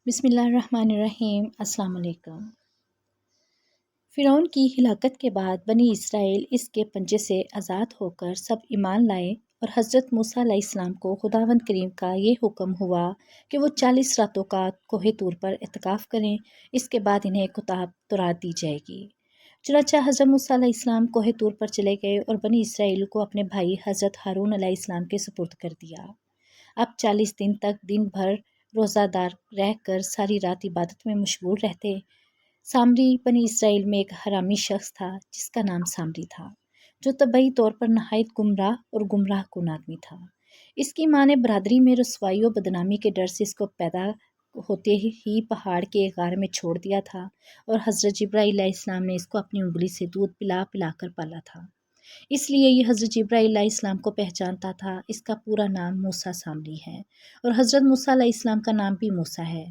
بسم اللہ الرحمن الرحیم۔ السلام علیکم۔ فرعون کی ہلاکت کے بعد بنی اسرائیل اس کے پنجے سے آزاد ہو کر سب ایمان لائے اور حضرت موسیٰ علیہ السلام کو خداوند کریم کا یہ حکم ہوا کہ وہ 40 راتوں کا کوہ طور پر اعتکاف کریں، اس کے بعد انہیں کتاب تورات دی جائے گی۔ چنانچہ حضرت موسیٰ علیہ السلام کوہ طور پر چلے گئے اور بنی اسرائیل کو اپنے بھائی حضرت ہارون علیہ السلام کے سپرد کر دیا۔ اب 40 دن تک دن بھر روزہ دار رہ کر ساری رات عبادت میں مشغول رہتے۔ سامری بنی اسرائیل میں ایک حرامی شخص تھا جس کا نام سامری تھا، جو طبعی طور پر نہایت گمراہ اور گمراہ کن آدمی تھا۔ اس کی ماں نے برادری میں رسوائی و بدنامی کے ڈر سے اس کو پیدا ہوتے ہی پہاڑ کے ایک غار میں چھوڑ دیا تھا، اور حضرت جبرائیل علیہ السلام نے اس کو اپنی انگلی سے دودھ پلا پلا کر پالا تھا، اس لیے یہ حضرت جبرائیل علیہ السلام کو پہچانتا تھا۔ اس کا پورا نام موسیٰ سامری ہے، اور حضرت موسیٰ علیہ السلام کا نام بھی موسیٰ ہے۔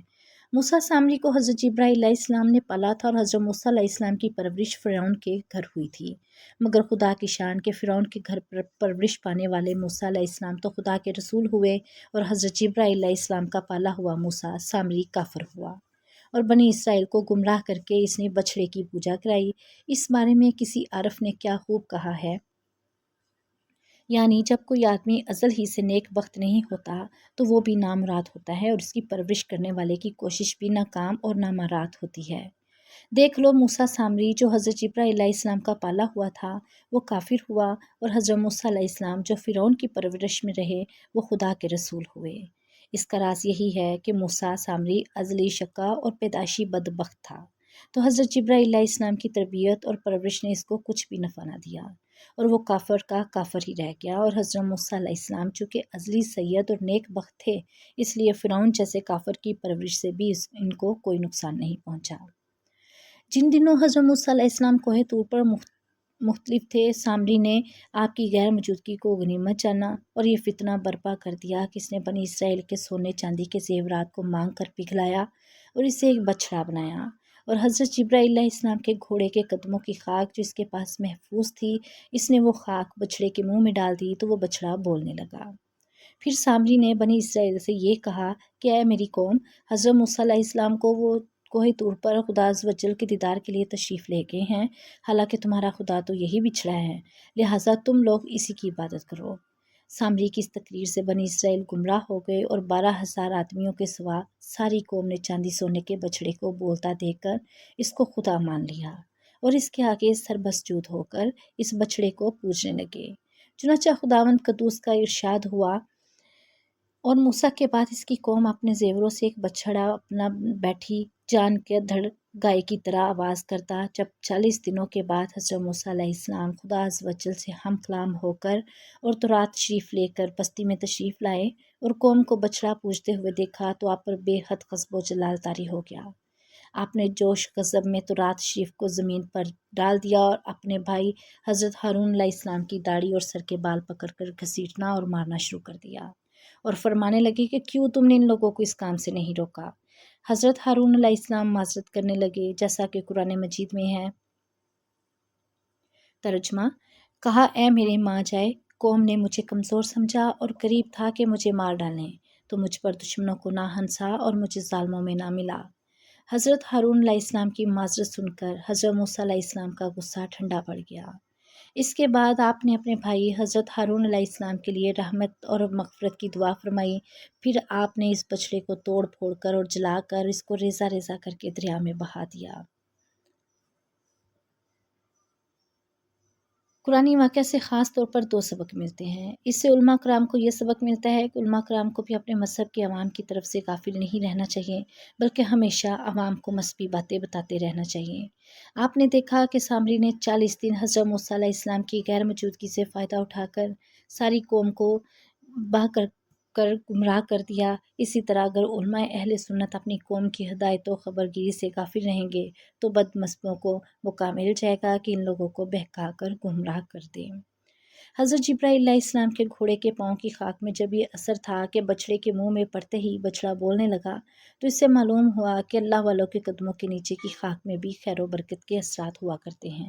موسیٰ سامری کو حضرت جبرائیل علیہ السلام نے پالا تھا، اور حضرت موسیٰ علیہ السلام کی پرورش فرعون کے گھر ہوئی تھی، مگر خدا کی شان کے فرعون کے گھر پر پرورش پانے والے موسیٰ علیہ السلام تو خدا کے رسول ہوئے، اور حضرت جبرائیل علیہ السلام کا پالا ہوا موسیٰ سامری کافر ہوا، اور بنی اسرائیل کو گمراہ کر کے اس نے بچھڑے کی پوجا کرائی۔ اس بارے میں کسی عارف نے کیا خوب کہا ہے، یعنی جب کوئی آدمی ازل ہی سے نیک بخت نہیں ہوتا تو وہ بھی نامراد ہوتا ہے، اور اس کی پرورش کرنے والے کی کوشش بھی ناکام اور نامراد ہوتی ہے۔ دیکھ لو، موسیٰ سامری جو حضرت جبرائیل علیہ السلام کا پالا ہوا تھا وہ کافر ہوا، اور حضرت موسیٰ علیہ السلام جو فرعون کی پرورش میں رہے وہ خدا کے رسول ہوئے۔ اس کا راز یہی ہے کہ موسیٰ سامری ازلی شقا اور پیدائشی بدبخت تھا، تو حضرت جبرائیل علیہ السلام کی تربیت اور پرورش نے اس کو کچھ بھی نفع نہ دیا، اور وہ کافر کا کافر ہی رہ گیا۔ اور حضرت موسیٰ علیہ السلام چونکہ ازلی سید اور نیک بخت تھے، اس لیے فرعون جیسے کافر کی پرورش سے بھی ان کو کوئی نقصان نہیں پہنچا۔ جن دنوں حضرت موسیٰ علیہ السلام کوہ طور پر مختلف تھے، سامری نے آپ کی غیر موجودگی کو غنیمت جانا اور یہ فتنہ برپا کر دیا کہ اس نے بنی اسرائیل کے سونے چاندی کے زیورات کو مانگ کر پگھلایا اور اسے ایک بچھڑا بنایا، اور حضرت جبرائیل علیہ السلام کے گھوڑے کے قدموں کی خاک جو اس کے پاس محفوظ تھی، اس نے وہ خاک بچھڑے کے منہ میں ڈال دی تو وہ بچھڑا بولنے لگا۔ پھر سامری نے بنی اسرائیل سے یہ کہا کہ اے میری قوم، حضرت موسیٰ علیہ السلام کو وہ کوہ طور پر خدا عز و جل کے دیدار کے لیے تشریف لے گئے ہیں، حالانکہ تمہارا خدا تو یہی بچھڑا ہے، لہٰذا تم لوگ اسی کی عبادت کرو۔ سامری کی اس تقریر سے بنی اسرائیل گمراہ ہو گئے، اور 12,000 آدمیوں کے سوا ساری قوم نے چاندی سونے کے بچھڑے کو بولتا دیکھ کر اس کو خدا مان لیا، اور اس کے آگے سربسجود ہو کر اس بچھڑے کو پوجنے لگے۔ چنانچہ خداوند قدوس کا ارشاد ہوا، اور موسیٰ کے بعد اس کی قوم اپنے زیوروں سے ایک بچھڑا اپنا بیٹھی جان کے دھڑ گائے کی طرح آواز کرتا۔ جب 40 دنوں کے بعد حضرت موسیٰ علیہ السلام خدا عز و جل سے ہم کلام ہو کر اور تورات شریف لے کر بستی میں تشریف لائے اور قوم کو بچھڑا پوجتے ہوئے دیکھا تو آپ پر بے حد غضب و جلال طاری ہو گیا۔ آپ نے جوش غضب میں تورات شریف کو زمین پر ڈال دیا اور اپنے بھائی حضرت ہارون علیہ السلام کی داڑھی اور سر کے بال پکڑ کر گھسیٹنا اور مارنا شروع کر دیا، اور فرمانے لگے کہ کیوں تم نے ان لوگوں کو اس کام سے نہیں روکا۔ حضرت ہارون علیہ السلام معذرت کرنے لگے، جیسا کہ قرآن مجید میں ہے۔ ترجمہ: کہا اے میرے ماں جائے، قوم نے مجھے کمزور سمجھا اور قریب تھا کہ مجھے مار ڈالیں، تو مجھ پر دشمنوں کو نہ ہنسا اور مجھے ظالموں میں نہ ملا۔ حضرت ہارون علیہ السلام کی معذرت سن کر حضرت موسیٰ علیہ السلام کا غصہ ٹھنڈا پڑ گیا۔ اس کے بعد آپ نے اپنے بھائی حضرت ہارون علیہ السلام کے لیے رحمت اور مغفرت کی دعا فرمائی۔ پھر آپ نے اس بچھڑے کو توڑ پھوڑ کر اور جلا کر اس کو ریزہ ریزہ کر کے دریا میں بہا دیا۔ قرآنی واقعہ سے خاص طور پر 2 سبق ملتے ہیں۔ اس سے علماء کرام کو یہ سبق ملتا ہے کہ علماء کرام کو بھی اپنے مذہب کے عوام کی طرف سے غافل نہیں رہنا چاہیے، بلکہ ہمیشہ عوام کو مذہبی باتیں بتاتے رہنا چاہیے۔ آپ نے دیکھا کہ سامری نے 40 دن حضرت موسیٰ علیہ السلام کی غیر موجودگی سے فائدہ اٹھا کر ساری قوم کو بہکا کر گمراہ کر دیا۔ اسی طرح اگر علماء اہل سنت اپنی قوم کی ہدایت و خبرگیری سے غافل رہیں گے تو بد مذہبوں کو موقع مل جائے گا کہ ان لوگوں کو بہکا کر گمراہ کر دیں۔ حضرت جبرائیل علیہ السلام کے گھوڑے کے پاؤں کی خاک میں جب یہ اثر تھا کہ بچھڑے کے منہ میں پڑتے ہی بچھڑا بولنے لگا، تو اس سے معلوم ہوا کہ اللہ والوں کے قدموں کے نیچے کی خاک میں بھی خیر و برکت کے اثرات ہوا کرتے ہیں۔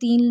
3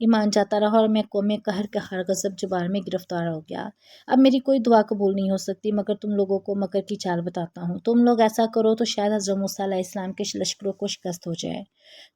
ایمان جاتا رہا اور میں قوم قہر کے ہر غضب جبار میں گرفتار ہو گیا۔ اب میری کوئی دعا قبول نہیں ہو سکتی مگر تم لوگوں کو مکر کی چال بتاتا ہوں۔ تم لوگ ایسا کرو تو شاید حضرت موسیٰ علیہ السلام کے لشکروں کو شکست ہو جائے۔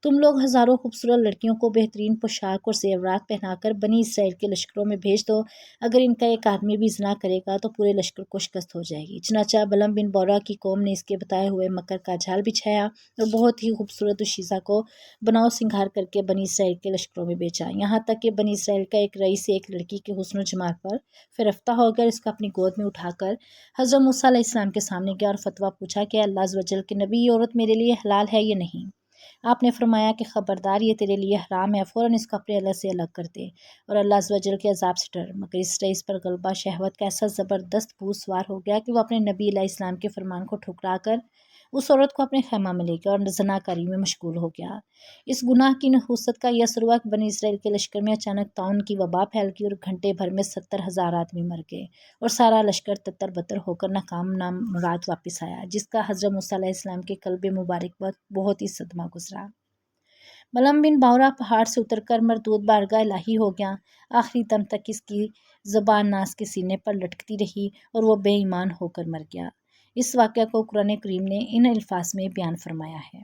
تم لوگ ہزاروں خوبصورت لڑکیوں کو بہترین پوشاک اور زیورات پہنا کر بنی اسرائیل کے لشکروں میں بھیج دو۔ اگر ان کا ایک آدمی بھی زنا کرے گا تو پورے لشکر کو شکست ہو جائے گی۔ چنانچہ بلعم بن بورا کی قوم نے اس کے بتائے ہوئے مکر کا جال بچھایا اور بہت ہی خوبصورت دوشیزہ کو بناؤ سنگھار کر کے بنی اسرائیل کے لشکروں میں بیچا، یہاں تک کہ بنی اسرائیل کا ایک رئیس ایک لڑکی کے حسن و جمال پر فرفتہ ہو کر اس کو اپنی گود میں اٹھا کر حضرت موسیٰ علیہ السلام کے سامنے گیا اور فتویٰ پوچھا کہ اللہ عز و جل کے نبی، یہ عورت میرے لیے حلال ہے یا نہیں؟ آپ نے فرمایا کہ خبردار، یہ تیرے لیے حرام ہے، فوراً اس کو اپنے اللہ سے الگ کر دے اور اللہ عز و جل کے عذاب سے ڈر۔ مگر اس رئیس پر غلبہ شہوت کا ایسا زبردست بھوت سوار ہو گیا کہ وہ اپنے نبی علیہ السلام کے فرمان کو ٹھکرا کر اس عورت کو اپنے خیمہ میں لے گیا اور زناکاری میں مشغول ہو گیا۔ اس گناہ کی نحوست کا یہ اثر ہوا کہ بنی اسرائیل کے لشکر میں اچانک طاعون کی وبا پھیل گئی اور گھنٹے بھر میں 70,000 آدمی مر گئے اور سارا لشکر تتر بتر ہو کر ناکام نامراد واپس آیا، جس کا حضرت موسیٰ علیہ السلام کے قلب مبارک پر بہت ہی صدمہ گزرا۔ بلعم بن باورا پہاڑ سے اتر کر مردود بارگاہ الہی ہو گیا۔ آخری دم تک اس کی زبان ناس کے سینے پر لٹکتی رہی اور وہ بے ایمان ہو کر مر گیا۔ اس واقعہ کو قرآن کریم نے ان الفاظ میں بیان فرمایا ہے۔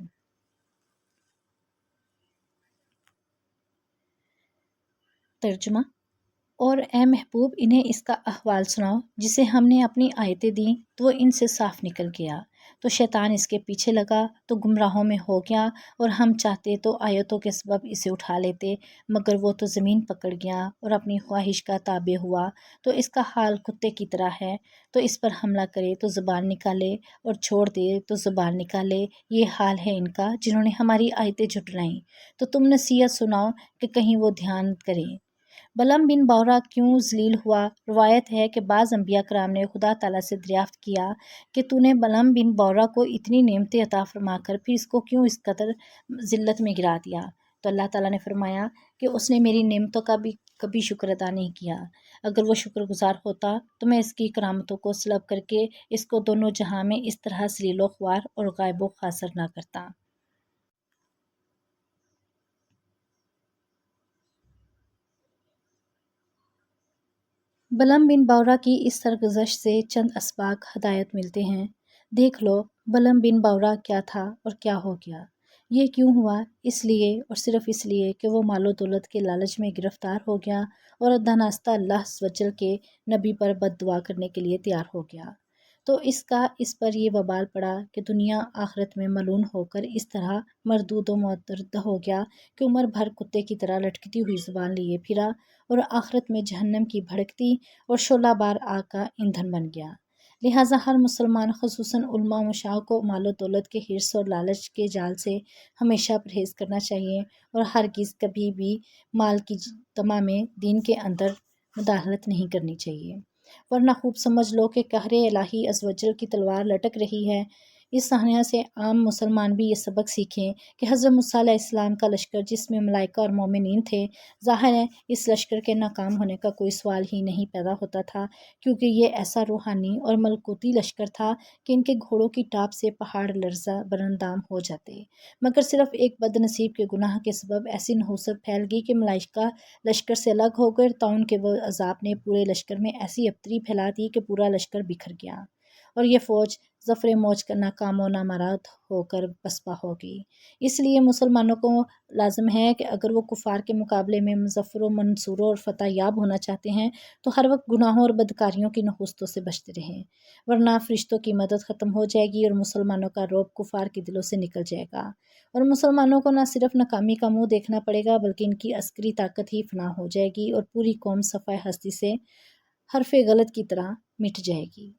ترجمہ: اور اے محبوب، انہیں اس کا احوال سناؤ جسے ہم نے اپنی آیتیں دیں تو وہ ان سے صاف نکل گیا، تو شیطان اس کے پیچھے لگا تو گمراہوں میں ہو گیا، اور ہم چاہتے تو آیتوں کے سبب اسے اٹھا لیتے، مگر وہ تو زمین پکڑ گیا اور اپنی خواہش کا تابع ہوا، تو اس کا حال کتے کی طرح ہے۔ تو اس پر حملہ کرے تو زبان نکالے اور چھوڑ دے تو زبان نکالے، یہ حال ہے ان کا جنہوں نے ہماری آیتیں جھٹلائیں۔ تو تم نصیحت سناؤ کہ کہیں وہ دھیان کریں۔ بلعم بن باورا کیوں ذلیل ہوا؟ روایت ہے کہ بعض انبیاء کرام نے خدا تعالیٰ سے دریافت کیا کہ تو نے بلعم بن باورا کو اتنی نعمتیں عطا فرما کر پھر اس کو کیوں اس قدر ذلت میں گرا دیا؟ تو اللہ تعالیٰ نے فرمایا کہ اس نے میری نعمتوں کا بھی کبھی شکر ادا نہیں کیا۔ اگر وہ شکر گزار ہوتا تو میں اس کی کرامتوں کو سلب کر کے اس کو دونوں جہاں میں اس طرح ذلیل و خوار اور غائب و خاسر نہ کرتا۔ بلعم بن باورا کی اس سرگزشت سے چند اسباق ہدایت ملتے ہیں۔ دیکھ لو بلعم بن باورا کیا تھا اور کیا ہو گیا۔ یہ کیوں ہوا؟ اس لیے اور صرف اس لیے کہ وہ مال و دولت کے لالچ میں گرفتار ہو گیا اور دانستہ اللہ عز و جل کے نبی پر بد دعا کرنے کے لیے تیار ہو گیا، تو اس پر یہ وبال پڑا کہ دنیا آخرت میں ملعون ہو کر اس طرح مردود و مردہ ہو گیا کہ عمر بھر کتے کی طرح لٹکتی ہوئی زبان لیے پھرا اور آخرت میں جہنم کی بھڑکتی اور شعلہ بار آگ کا ایندھن بن گیا۔ لہٰذا ہر مسلمان خصوصاً علماء و مشائخ کو مال و دولت کے حرص اور لالچ کے جال سے ہمیشہ پرہیز کرنا چاہیے اور ہرگز کبھی بھی مال کی طمع میں دین کے اندر مداخلت نہیں کرنی چاہیے، ورنہ خوب سمجھ لو کہ قہر الہی عز و جل کی تلوار لٹک رہی ہے۔ اس صحنہ سے عام مسلمان بھی یہ سبق سیکھیں کہ حضرت موسیٰ علیہ السلام کا لشکر جس میں ملائکہ اور مومنین تھے، ظاہر ہے اس لشکر کے ناکام ہونے کا کوئی سوال ہی نہیں پیدا ہوتا تھا، کیونکہ یہ ایسا روحانی اور ملکوتی لشکر تھا کہ ان کے گھوڑوں کی ٹاپ سے پہاڑ لرزہ برندام ہو جاتے، مگر صرف ایک بد نصیب کے گناہ کے سبب ایسی نحوست پھیل گئی کہ ملائکہ لشکر سے الگ ہو گئے، طاعون کے وہ عذاب نے پورے لشکر میں ایسی ابتری پھیلا دی کہ پورا لشکر بکھر گیا اور یہ فوج ظفر موج کا ناکام و نامراد ہو کر پسپا ہو گئی۔ اس لیے مسلمانوں کو لازم ہے کہ اگر وہ کفار کے مقابلے میں مظفر و منصور اور فتح یاب ہونا چاہتے ہیں تو ہر وقت گناہوں اور بدکاریوں کی نحوستوں سے بچتے رہیں، ورنہ فرشتوں کی مدد ختم ہو جائے گی اور مسلمانوں کا رعب کفار کے دلوں سے نکل جائے گا، اور مسلمانوں کو نہ صرف ناکامی کا منہ دیکھنا پڑے گا بلکہ ان کی عسکری طاقت ہی فنا ہو جائے گی اور پوری قوم صفحہ ہستی سے حرف غلط کی طرح مٹ جائے گی۔